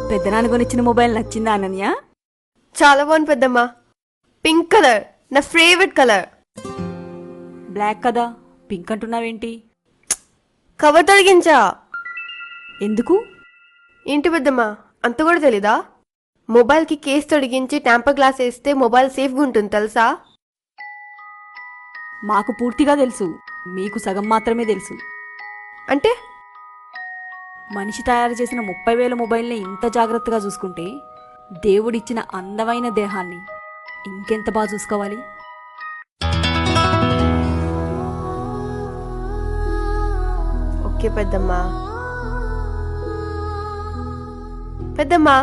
పెద్దనాన్న కొనిచ్చిన మొబైల్ నచ్చిందా అనన్య? చాలా బాగుంది పెద్దమ్మా. పింక్ కలర్ నా ఫేవరెట్ కలర్. బ్లాక్ కదా, పింక్ అంటున్నావేంటి? కవర్ తొలగించా. ఎందుకు? ఏంటి పెద్దమ్మా, అంత కూడా తెలీదా? మొబైల్కి కేస్ తొడిగించి ట్యాంపర్ గ్లాస్ వేస్తే మొబైల్ సేఫ్గా ఉంటుంది తెలుసా? మాకు పూర్తిగా తెలుసు, మీకు సగం మాత్రమే తెలుసు. అంటే మనిషి తయారు చేసిన 30,000 మొబైల్ని ఇంత జాగ్రత్తగా చూసుకుంటే దేవుడిచ్చిన అందమైన దేహాన్ని ఇంకెంత బాగా చూసుకోవాలి? ఓకే పెద్దమ్మా. పెద్దమ్మా